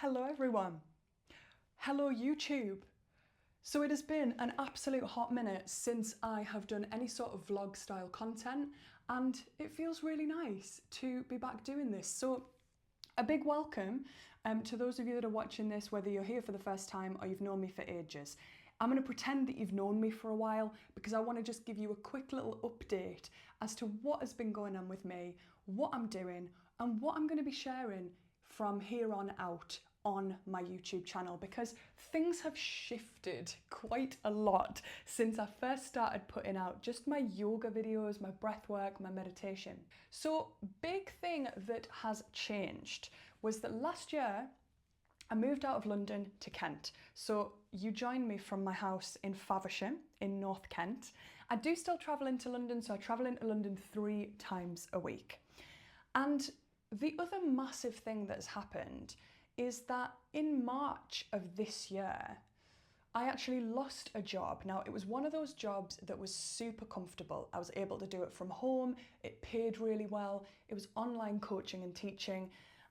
Hello everyone. Hello YouTube. So it has been an absolute hot minute since I have done any sort of vlog style content, and it feels really nice to be back doing this. So a big welcome to those of you that are watching this, whether you're here for the first time or you've known me for ages. I'm going to pretend that you've known me for a while because I want to just give you a quick little update as to what has been going on with me, what I'm doing, and what I'm going to be sharing from here on out on my YouTube channel, because things have shifted quite a lot since I first started putting out just my yoga videos, my breath work, my meditation. So big thing that has changed was that last year I moved out of London to Kent. So you joined me from my house in Faversham in North Kent. I do still travel into London, so I travel into London 3 times a week. And the other massive thing that's happened is that in March of this year, I actually lost a job. Now, it was one of those jobs that was super comfortable. I was able to do it from home. It paid really well. It was online coaching and teaching,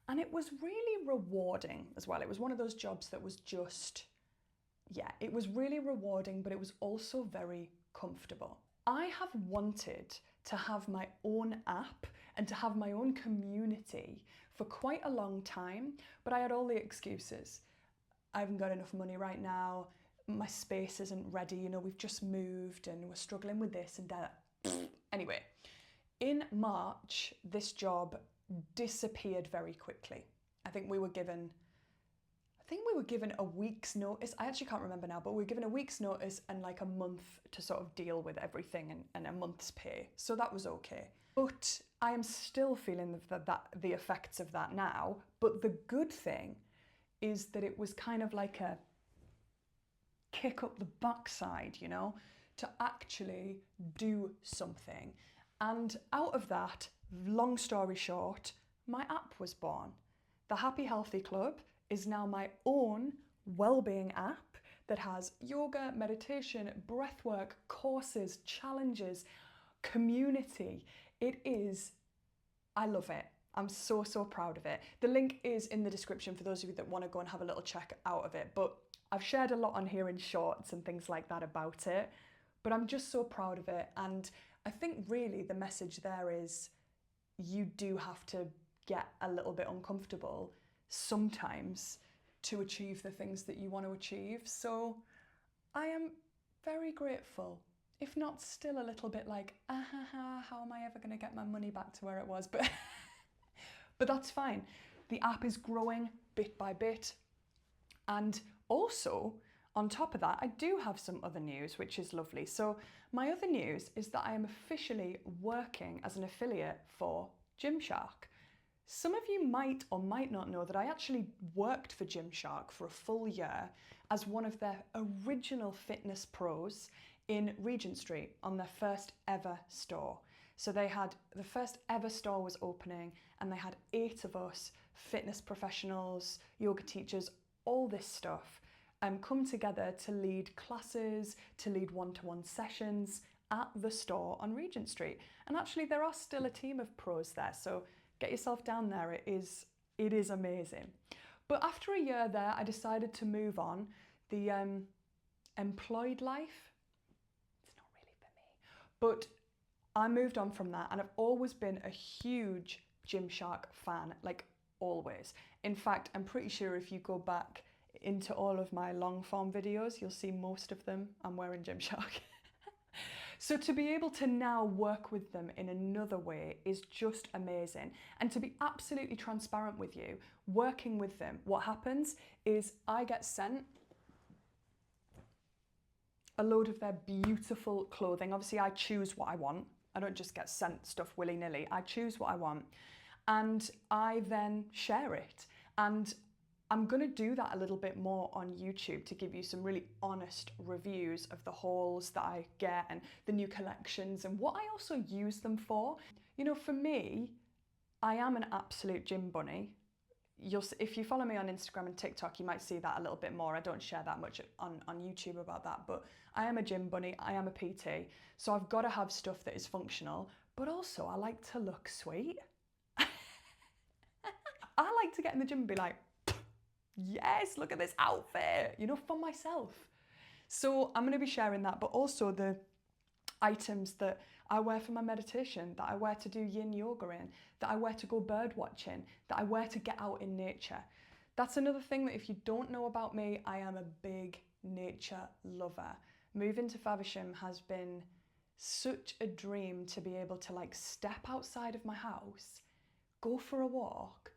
and it was really rewarding as well. It was one of those jobs that was just, yeah, it was really rewarding, but it was also very comfortable. I have wanted to have my own app and to have my own community for quite a long time, but I had all the excuses. I haven't got enough money right now, my space isn't ready, you know, we've just moved and we're struggling with this and that. Anyway, in March, this job disappeared very quickly. I think we were given a week's notice. I actually can't remember now, but we were given a week's notice and like a month to sort of deal with everything and a month's pay. So that was okay. But I am still feeling the effects of that now. But the good thing is that it was kind of like a kick up the backside, you know, to actually do something. And out of that, long story short, my app was born. The Happy Healthy Club is now my own well-being app that has yoga, meditation, breathwork, courses, challenges, community. It is, I love it. I'm so proud of it. The link is in the description for those of you that want to go and have a little check out of it. But I've shared a lot on here in shorts and things like that about it. But I'm just so proud of it. And I think really the message there is you do have to get a little bit uncomfortable sometimes to achieve the things that you want to achieve. So I am very grateful, if not still a little bit like, how am I ever going to get my money back to where it was? But that's fine. The app is growing bit by bit. And also, on top of that, I do have some other news, which is lovely. So my other news is that I am officially working as an affiliate for Gymshark. Some of you might or might not know that I actually worked for Gymshark for a full year as one of their original fitness pros in Regent Street on their first ever store. So they had, the first ever store was opening and they had 8 of us, fitness professionals, yoga teachers, all this stuff, come together to lead classes, to lead one-to-one sessions at the store on Regent Street. And actually there are still a team of pros there, so get yourself down there, it is amazing. But after a year there, I decided to move on. The employed life, it's not really for me. But I moved on from that, and I've always been a huge Gymshark fan, like always. In fact, I'm pretty sure if you go back into all of my long form videos, you'll see most of them I'm wearing Gymshark. So to be able to now work with them in another way is just amazing. And to be absolutely transparent with you, working with them, what happens is I get sent a load of their beautiful clothing. Obviously I choose what I want. I don't just get sent stuff willy-nilly. I choose what I want and I then share it. And I'm going to do that a little bit more on YouTube to give you some really honest reviews of the hauls that I get and the new collections and what I also use them for. You know, for me, I am an absolute gym bunny. If you follow me on Instagram and TikTok, you might see that a little bit more. I don't share that much on YouTube about that, but I am a gym bunny, I am a PT, so I've got to have stuff that is functional, but also I like to look sweet. I like to get in the gym and be like, yes, look at this outfit, you know, for myself. So I'm going to be sharing that, but also the items that I wear for my meditation, that I wear to do yin yoga in, that I wear to go bird watching, that I wear to get out in nature. That's another thing that if you don't know about me, I am a big nature lover. Moving to Faversham has been such a dream to be able to like step outside of my house, go for a walk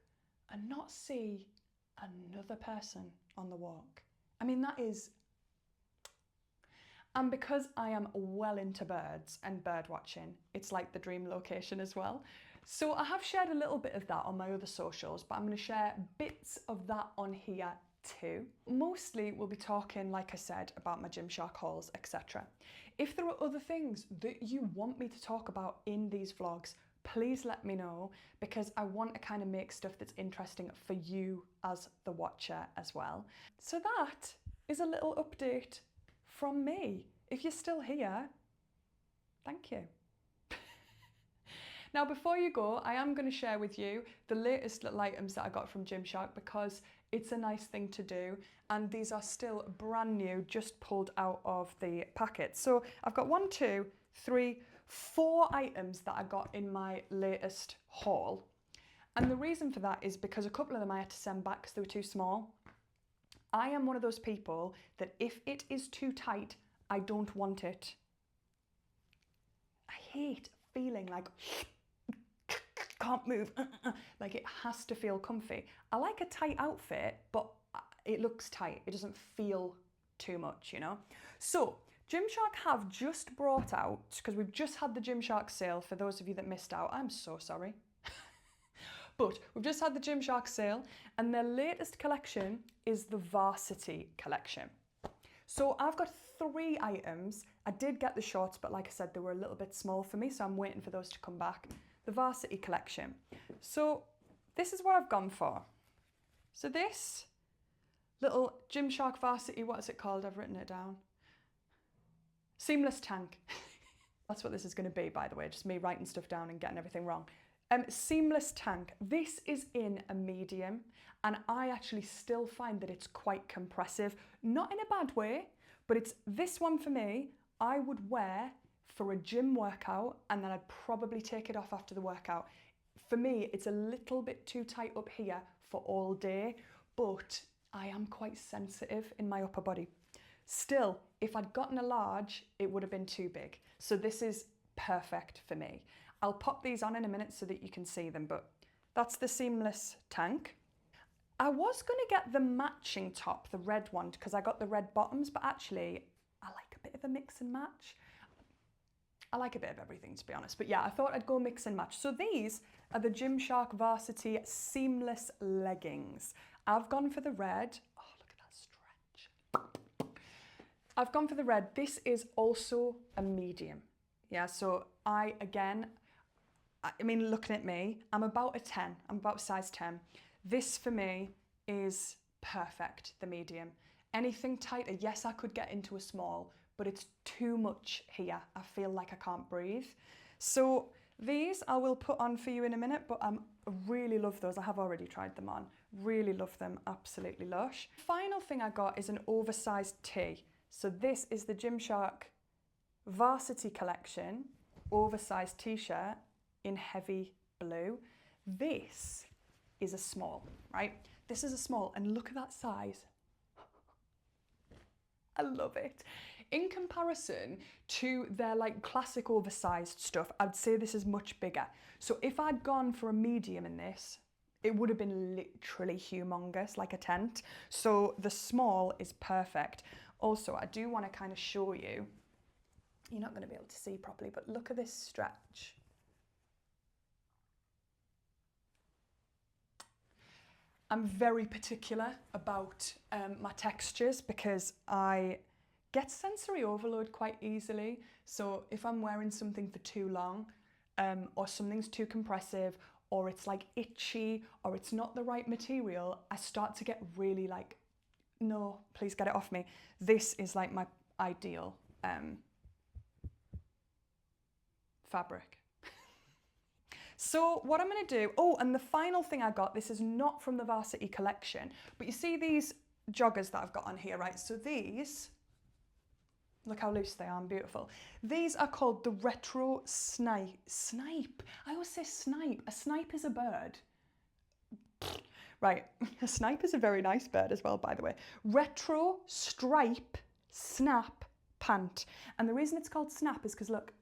and not see another person on the walk. I mean, that is... And because I am well into birds and bird watching, it's like the dream location as well. So I have shared a little bit of that on my other socials, but I'm going to share bits of that on here too. Mostly we'll be talking, like I said, about my Gymshark hauls, etc. If there are other things that you want me to talk about in these vlogs, please let me know, because I want to kind of make stuff that's interesting for you as the watcher as well. So that is a little update from me. If you're still here, thank you. Now, before you go, I am going to share with you the latest little items that I got from Gymshark, because it's a nice thing to do, and these are still brand new, just pulled out of the packet. So I've got 1, 2, 3, 4 items that I got in my latest haul. And the reason for that is because a couple of them I had to send back because they were too small. I am one of those people that if it is too tight, I don't want it. I hate feeling like can't move, like it has to feel comfy. I like a tight outfit, but it looks tight. It doesn't feel too much, you know? So Gymshark have just brought out, because we've just had the Gymshark sale, for those of you that missed out, I'm so sorry. But we've just had the Gymshark sale, and their latest collection is the Varsity collection. So I've got 3 items. I did get the shorts, but like I said, they were a little bit small for me, so I'm waiting for those to come back. The Varsity collection. So this is what I've gone for. So this little Gymshark Varsity, what is it called? I've written it down. Seamless tank. That's what this is going to be, by the way, just me writing stuff down and getting everything wrong. Seamless tank. This is in a medium, and I actually still find that it's quite compressive. Not in a bad way, but it's this one for me, I would wear for a gym workout, and then I'd probably take it off after the workout. For me, it's a little bit too tight up here for all day, but I am quite sensitive in my upper body. Still, if I'd gotten a large, it would have been too big. So this is perfect for me. I'll pop these on in a minute so that you can see them, but that's the seamless tank. I was going to get the matching top, the red one, because I got the red bottoms, but actually I like a bit of a mix and match. I like a bit of everything, to be honest, but yeah, I thought I'd go mix and match. So these are the Gymshark Varsity seamless leggings. I've gone for the red. Oh, look at that stretch. I've gone for the red. This is also a medium. Yeah, so I mean, looking at me, I'm about a 10. I'm about size 10. This for me is perfect, the medium. Anything tighter, yes, I could get into a small, but it's too much here. I feel like I can't breathe. So these I will put on for you in a minute, but I really love those. I have already tried them on. Really love them, absolutely lush. Final thing I got is an oversized tee. So this is the Gymshark Varsity collection, oversized t-shirt in heavy blue. This is a small, right? This is a small, and look at that size. I love it. In comparison to their like classic oversized stuff, I'd say this is much bigger. So if I'd gone for a medium in this, it would have been literally humongous, like a tent. So the small is perfect. Also, I do want to kind of show you, you're not going to be able to see properly, but look at this stretch. I'm very particular about my textures because I get sensory overload quite easily. So if I'm wearing something for too long, or something's too compressive, or it's like itchy, or it's not the right material, I start to get really like, no, please get it off me. This is like my ideal fabric. So what I'm going to do, oh, and the final thing I got, this is not from the Varsity collection, but you see these joggers that I've got on here, right? So these, look how loose they are and beautiful. These are called the Retro Snipe. Snipe. I always say snipe. A snipe is a bird. Right, a snipe is a very nice bird as well, by the way. Retro Stripe Snap Pant. And the reason it's called snap is because, look,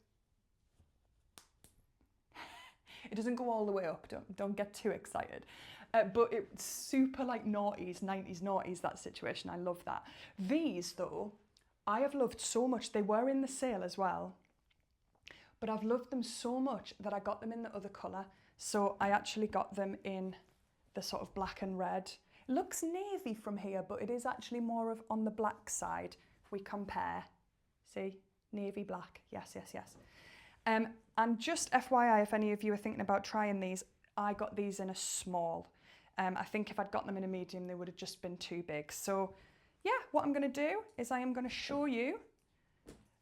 it doesn't go all the way up, don't get too excited. But it's super like noughties, 90s noughties, that situation, I love that. These though, I have loved so much. They were in the sale as well, but I've loved them so much that I got them in the other colour. So I actually got them in the sort of black and red. It looks navy from here, but it is actually more of on the black side if we compare. See, navy black, yes, yes, yes. And just FYI, if any of you are thinking about trying these, I got these in a small. I think if I'd got them in a medium, they would have just been too big. So yeah, what I'm going to do is I am going to show you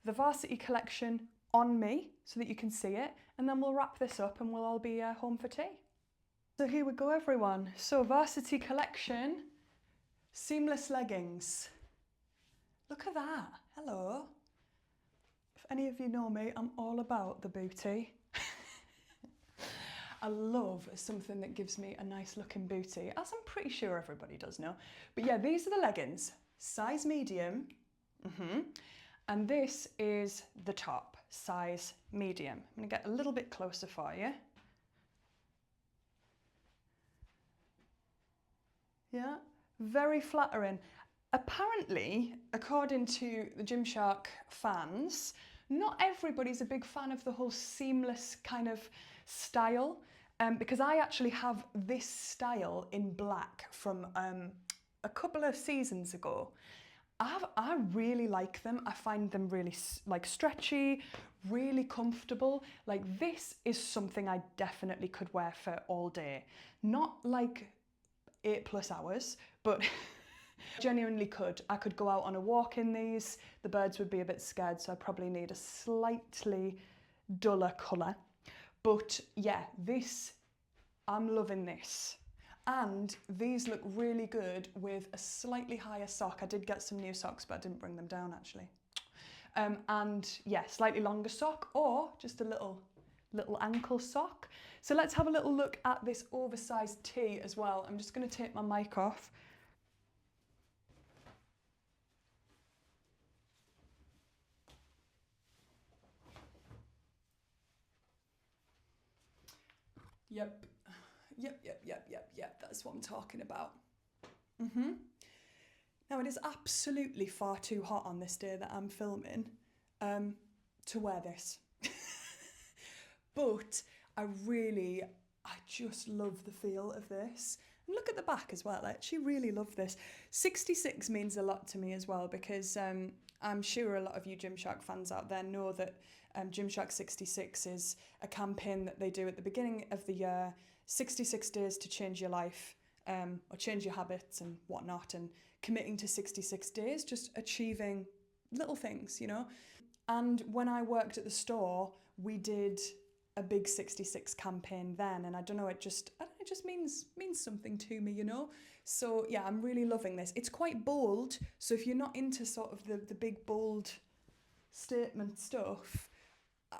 the Varsity collection on me so that you can see it, and then we'll wrap this up and we'll all be home for tea. So here we go, everyone. So Varsity collection, seamless leggings. Look at that. Hello. If any of you know me, I'm all about the booty. I love something that gives me a nice looking booty, as I'm pretty sure everybody does know. But yeah, these are the leggings, size medium. And this is the top, size medium. I'm gonna get a little bit closer for you. Yeah, very flattering. Apparently, according to the Gymshark fans, not everybody's a big fan of the whole seamless kind of style, because I actually have this style in black from a couple of seasons ago. I really like them. I find them really like stretchy, really comfortable. Like this is something I definitely could wear for all day. Not like 8+ hours, but genuinely could. I could go out on a walk in these. The birds would be a bit scared, so I probably need a slightly duller colour. But yeah, this, I'm loving this. And these look really good with a slightly higher sock. I did get some new socks, but I didn't bring them down actually. And yeah, slightly longer sock or just a little ankle sock. So let's have a little look at this oversized tee as well. I'm just going to take my mic off. Yep, that's what I'm talking about. Now it is absolutely far too hot on this day that I'm filming to wear this. But I just love the feel of this. And look at the back as well, I actually really love this. 66 means a lot to me as well, because I'm sure a lot of you Gymshark fans out there know that Gymshark 66 is a campaign that they do at the beginning of the year, 66 days to change your life, or change your habits and whatnot, and committing to 66 days, just achieving little things, you know. And when I worked at the store, we did a big 66 campaign then, and I don't know, it just means something to me, you know. So yeah, I'm really loving this. It's quite bold, so if you're not into sort of the big bold statement stuff,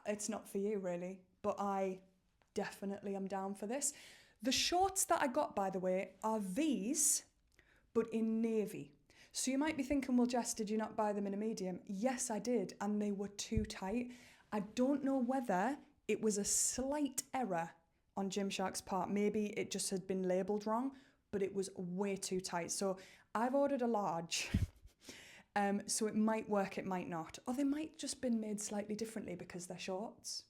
it's not for you really, but I definitely am down for this. The shorts that I got, by the way, are these, but in navy. So you might be thinking, well, Jess, did you not buy them in a medium? Yes, I did, and they were too tight. I don't know whether it was a slight error on Gymshark's part. Maybe it just had been labelled wrong, but it was way too tight. So I've ordered a large. So it might work, it might not. Or they might just been made slightly differently because they're shorts.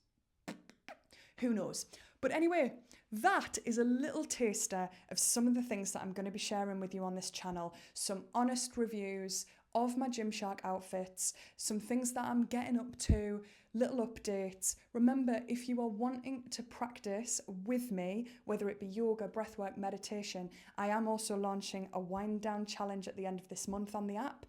Who knows? But anyway, that is a little taster of some of the things that I'm going to be sharing with you on this channel. Some honest reviews of my Gymshark outfits, some things that I'm getting up to, little updates. Remember, if you are wanting to practice with me, whether it be yoga, breathwork, meditation, I am also launching a wind down challenge at the end of this month on the app.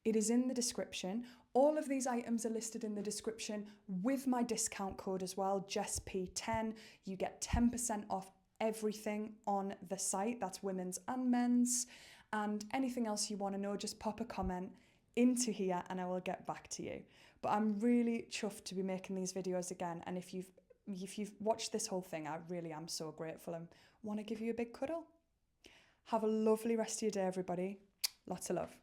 It is in the description. All of these items are listed in the description with my discount code as well, JessP10. You get 10% off everything on the site. That's women's and men's. And anything else you want to know, just pop a comment into here and I will get back to you. But I'm really chuffed to be making these videos again. And if you've watched this whole thing, I really am so grateful and want to give you a big cuddle. Have a lovely rest of your day, everybody. Lots of love.